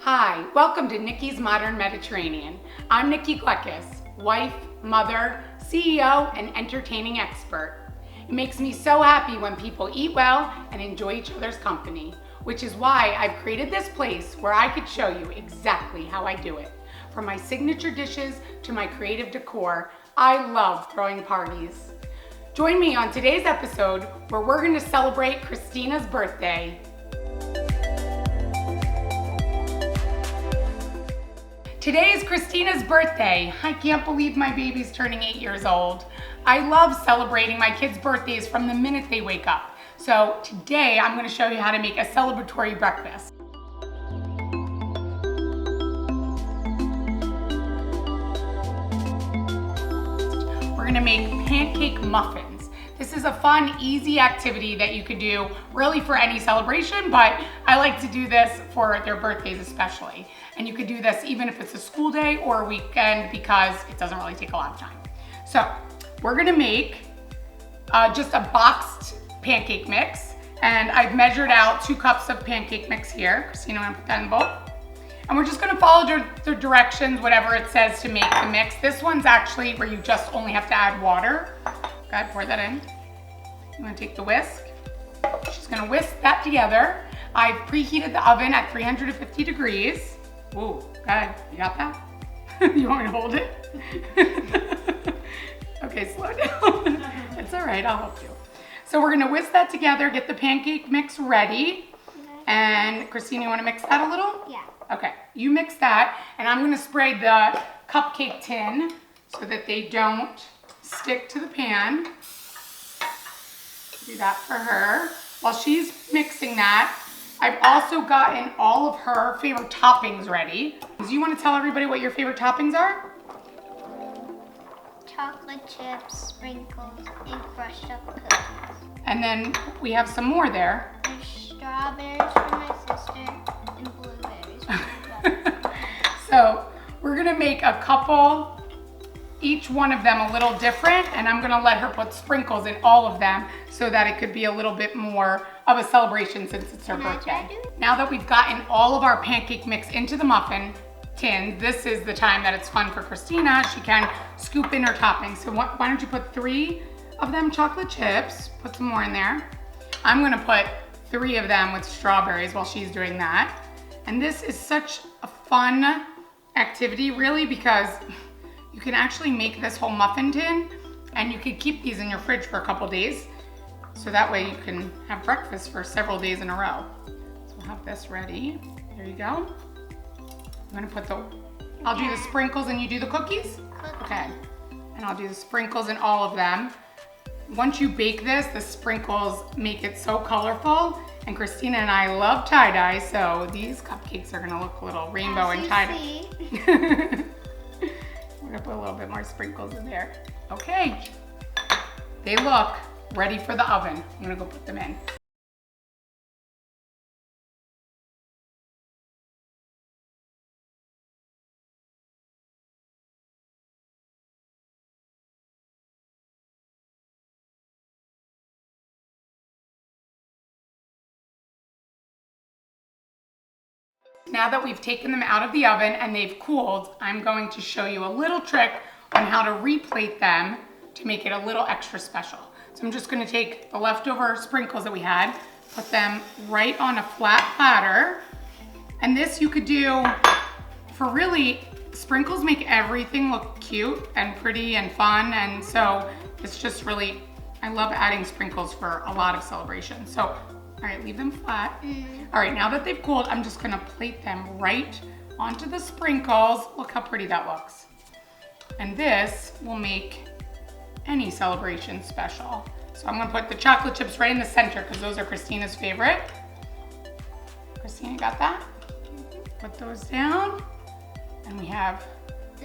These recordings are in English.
Hi, welcome to Nikki's Modern Mediterranean. I'm Nikki, wife, mother, CEO, and entertaining expert. It makes me so happy when people eat well and enjoy each other's company, which is why I've created this place where I could show you exactly how I do it. From my signature dishes to my creative decor, I love throwing parties. Join me on today's episode where we're going to celebrate Christina's birthday. Today is Christina's birthday. I can't believe my baby's turning 8 years old. I love celebrating my kids' birthdays from the minute they wake up. So today I'm going to show you how to make a celebratory breakfast. We're going to make pancake muffins. This is a fun, easy activity that you could do really for any celebration, but I like to do this for their birthdays especially. And you could do this even if it's a school day or a weekend because it doesn't really take a lot of time. So we're gonna make just a boxed pancake mix. And I've measured out 2 cups of pancake mix here. Christina, I'm gonna put that in the bowl. And we're just gonna follow the directions, whatever it says to make the mix. This one's actually where you just only have to add water. Go ahead, pour that in. I'm gonna take the whisk. She's gonna whisk that together. I've preheated the oven at 350 degrees. Ooh, good. You got that? You want me to hold it? Okay, slow down. It's all right, I'll help you. So we're gonna whisk that together, get the pancake mix ready. And Christina, you wanna mix that a little? Yeah. Okay, you mix that, and I'm gonna spray the cupcake tin so that they don't stick to the pan. Do that for her. While she's mixing that, I've also gotten all of her favorite toppings ready. Do you want to tell everybody what your favorite toppings are? Chocolate chips, sprinkles, and crushed up cookies. And then we have some more there. There's strawberries for my sister and blueberries for my brother. So we're gonna make a couple, each one of them a little different, and I'm gonna let her put sprinkles in all of them so that it could be a little bit more of a celebration since it's her birthday. Now that we've gotten all of our pancake mix into the muffin tin, this is the time that it's fun for Christina. She can scoop in her toppings. So why don't you put 3 of them chocolate chips, put some more in there. I'm gonna put 3 of them with strawberries while she's doing that. And this is such a fun activity really because you can actually make this whole muffin tin and you can keep these in your fridge for a couple days. So that way you can have breakfast for several days in a row. So we'll have this ready. There you go. I'm gonna put I'll do the sprinkles and you do the cookies? Okay. And I'll do the sprinkles in all of them. Once you bake this, the sprinkles make it so colorful. And Christina and I love tie-dye, so these cupcakes are gonna look a little rainbow and tie-dye. We're gonna put a little bit more sprinkles in there. Okay. They look ready for the oven. I'm gonna go put them in. Now that we've taken them out of the oven and they've cooled, I'm going to show you a little trick on how to replate them to make it a little extra special. So I'm just gonna take the leftover sprinkles that we had, put them right on a flat platter. And this you could do for really, sprinkles make everything look cute and pretty and fun. And so it's just really, I love adding sprinkles for a lot of celebrations. So, all right, leave them flat. All right, now that they've cooled, I'm just gonna plate them right onto the sprinkles. Look how pretty that looks. And this will make any celebration special. So I'm gonna put the chocolate chips right in the center because those are Christina's favorite. Christina, got that? Put those down. And we have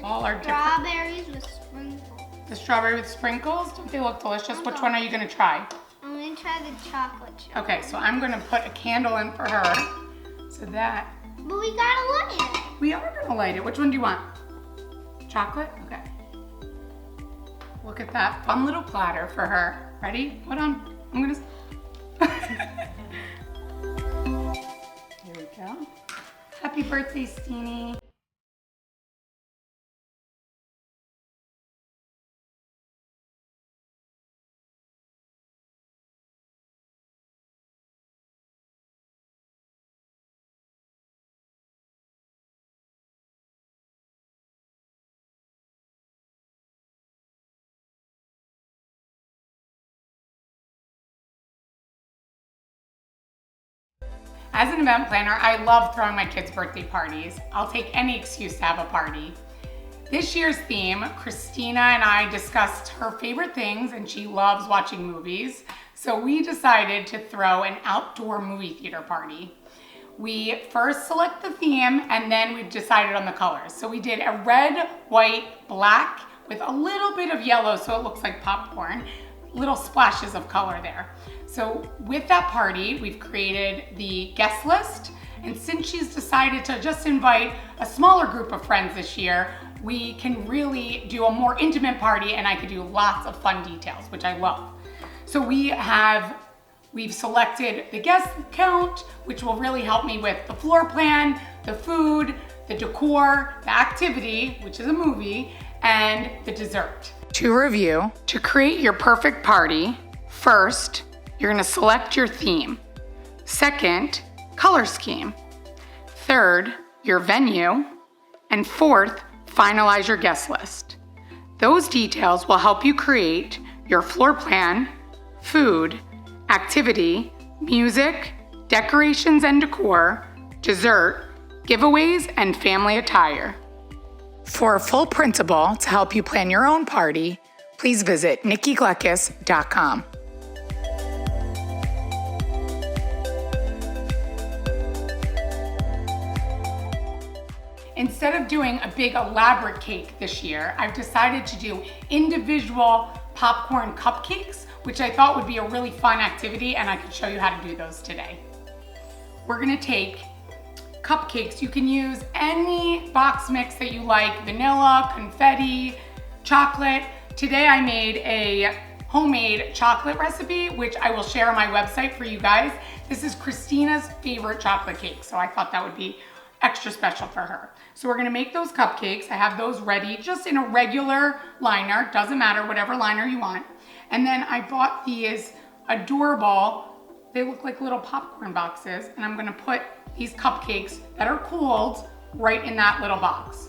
all our different. Strawberries with sprinkles. The strawberry with sprinkles, don't they look delicious? Which one are you gonna try? I'm gonna try the chocolate chip. Okay, so I'm gonna put a candle in for her. So that. But we gotta light it. We are gonna light it. Which one do you want? Chocolate? Okay. Look at that fun little platter for her. Ready? Hold on. I'm gonna. Here we go. Happy birthday, Steenie. As an event planner, I love throwing my kids' birthday parties. I'll take any excuse to have a party. This year's theme, Christina and I discussed her favorite things, and she loves watching movies. So we decided to throw an outdoor movie theater party. We first select the theme, and then we decided on the colors. So we did a red, white, black with a little bit of yellow so it looks like popcorn, little splashes of color there. So with that party, we've created the guest list, and since she's decided to just invite a smaller group of friends this year, we can really do a more intimate party, and I could do lots of fun details, which I love. So we've selected the guest count, which will really help me with the floor plan, the food, the decor, the activity, which is a movie, and the dessert. To review, to create your perfect party, first, you're gonna select your theme. Second, color scheme. Third, your venue. And fourth, finalize your guest list. Those details will help you create your floor plan, food, activity, music, decorations and decor, dessert, giveaways, and family attire. For a full printable to help you plan your own party, please visit nikkigleckis.com. Instead of doing a big elaborate cake this year, I've decided to do individual popcorn cupcakes, which I thought would be a really fun activity, and I could show you how to do those today. We're gonna take cupcakes. You can use any box mix that you like, vanilla, confetti, chocolate. Today I made a homemade chocolate recipe, which I will share on my website for you guys. This is Christina's favorite chocolate cake, so I thought that would be extra special for her. So we're gonna make those cupcakes. I have those ready just in a regular liner, doesn't matter, whatever liner you want. And then I bought these adorable, they look like little popcorn boxes, and I'm gonna put these cupcakes that are cooled right in that little box.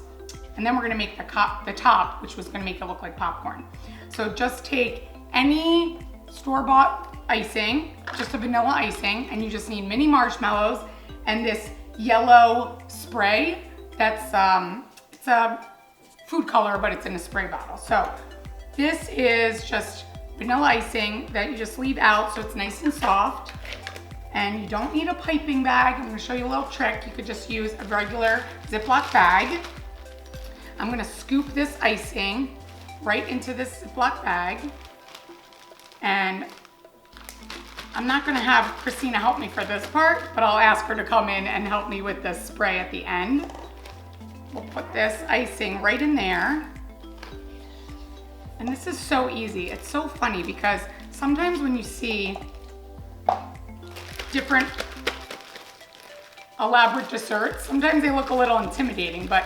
And then we're gonna make the top, which was gonna make it look like popcorn. So just take any store-bought icing, just a vanilla icing, and you just need mini marshmallows and this yellow spray that's it's a food color, but it's in a spray bottle. So this is just vanilla icing that you just leave out so it's nice and soft, and you don't need a piping bag. I'm gonna show you a little trick. You could just use a regular Ziploc bag. I'm gonna scoop this icing right into this Ziploc bag, and I'm not gonna have Christina help me for this part, but I'll ask her to come in and help me with the spray at the end. We'll put this icing right in there. And this is so easy. It's so funny because sometimes when you see different elaborate desserts, sometimes they look a little intimidating, but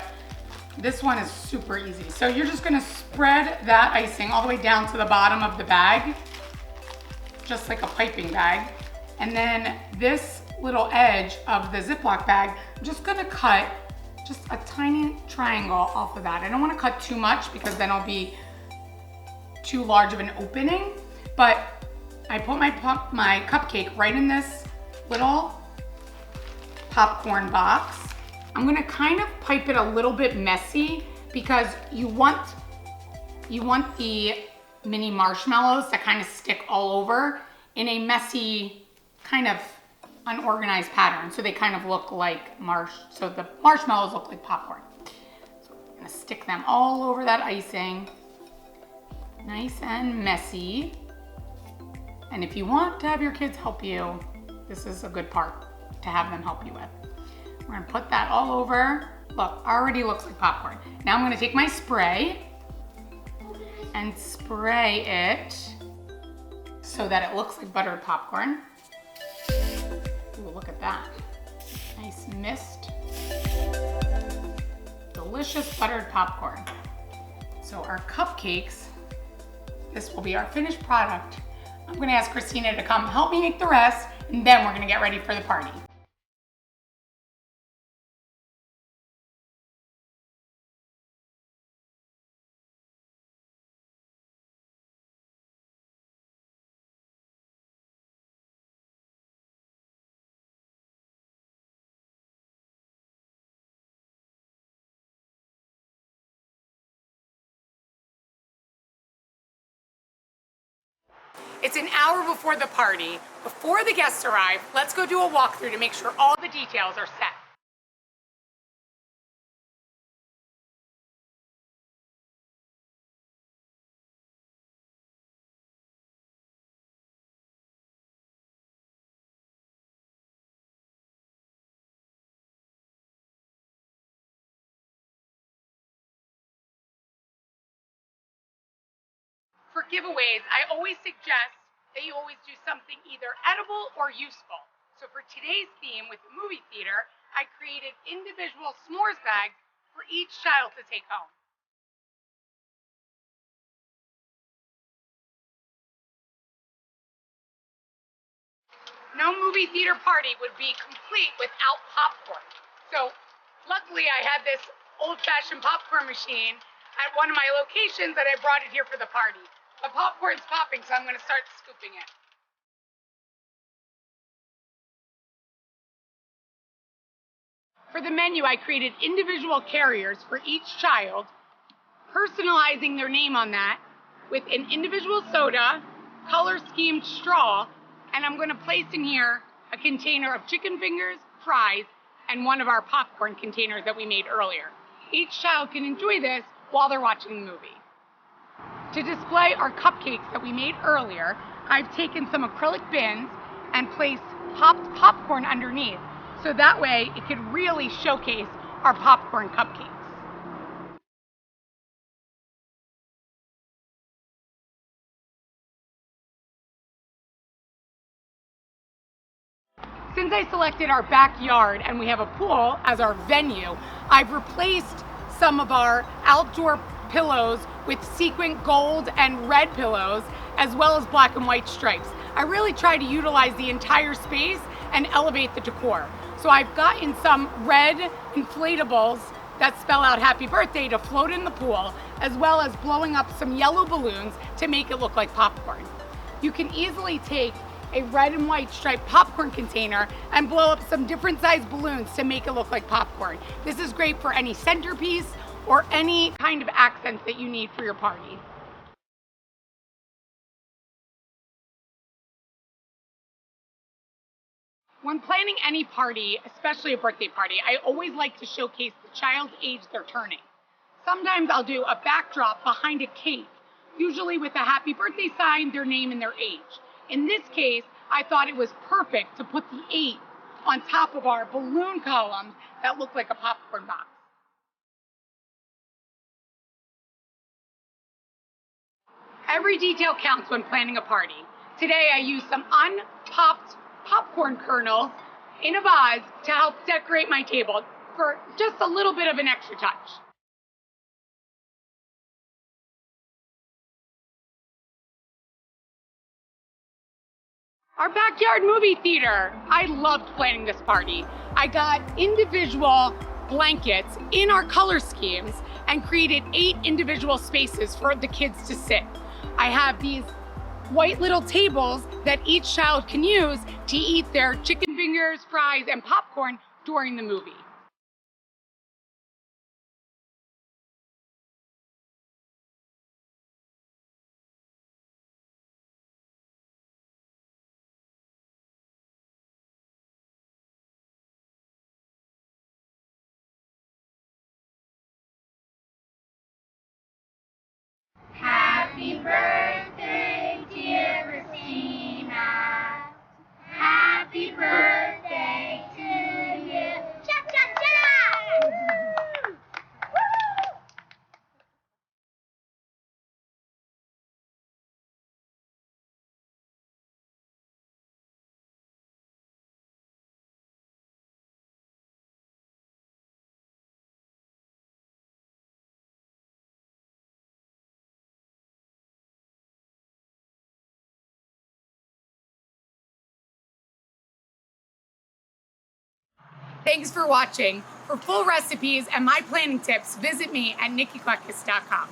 this one is super easy. So you're just gonna spread that icing all the way down to the bottom of the bag, just like a piping bag. And then this little edge of the Ziploc bag, I'm just gonna cut just a tiny triangle off of that. I don't wanna cut too much because then it'll be too large of an opening, but I put my cupcake right in this little popcorn box. I'm gonna kind of pipe it a little bit messy because you want the mini marshmallows to kind of stick all over in a messy, kind of unorganized pattern. So they kind of look like so the marshmallows look like popcorn. So I'm gonna stick them all over that icing, nice and messy. And if you want to have your kids help you, this is a good part to have them help you with. We're gonna put that all over. Look, already looks like popcorn. Now I'm gonna take my spray and spray it so that it looks like buttered popcorn. Ooh, look at that. Nice mist. Delicious buttered popcorn. So our cupcakes, this will be our finished product. I'm gonna ask Christina to come help me make the rest, and then we're gonna get ready for the party. It's an hour before the party. Before the guests arrive, let's go do a walkthrough to make sure all the details are set. For giveaways, I always suggest that you always do something either edible or useful. So for today's theme with the movie theater, I created individual s'mores bags for each child to take home. No movie theater party would be complete without popcorn. So luckily I had this old-fashioned popcorn machine at one of my locations that I brought it here for the party. The popcorn's popping, so I'm gonna start scooping it. For the menu, I created individual carriers for each child, personalizing their name on that with an individual soda, color-schemed straw, and I'm gonna place in here a container of chicken fingers, fries, and one of our popcorn containers that we made earlier. Each child can enjoy this while they're watching the movie. To display our cupcakes that we made earlier, I've taken some acrylic bins and placed popped popcorn underneath, so that way it could really showcase our popcorn cupcakes. Since I selected our backyard and we have a pool as our venue, I've replaced some of our outdoor pillows with sequin gold and red pillows, as well as black and white stripes. I really try to utilize the entire space and elevate the decor. So I've gotten some red inflatables that spell out happy birthday to float in the pool, as well as blowing up some yellow balloons to make it look like popcorn. You can easily take a red and white striped popcorn container and blow up some different sized balloons to make it look like popcorn. This is great for any centerpiece or any kind of accents that you need for your party. When planning any party, especially a birthday party, I always like to showcase the child's age they're turning. Sometimes I'll do a backdrop behind a cake, usually with a happy birthday sign, their name and their age. In this case, I thought it was perfect to put the 8 on top of our balloon columns that look like a popcorn box. Every detail counts when planning a party. Today I used some unpopped popcorn kernels in a vase to help decorate my table for just a little bit of an extra touch. Our backyard movie theater. I loved planning this party. I got individual blankets in our color schemes and created 8 individual spaces for the kids to sit. I have these white little tables that each child can use to eat their chicken fingers, fries, and popcorn during the movie. Happy birthday, dear Christina. Happy birthday to you. Cha cha Thanks for watching. For full recipes and my planning tips, visit me at nikkicluckus.com.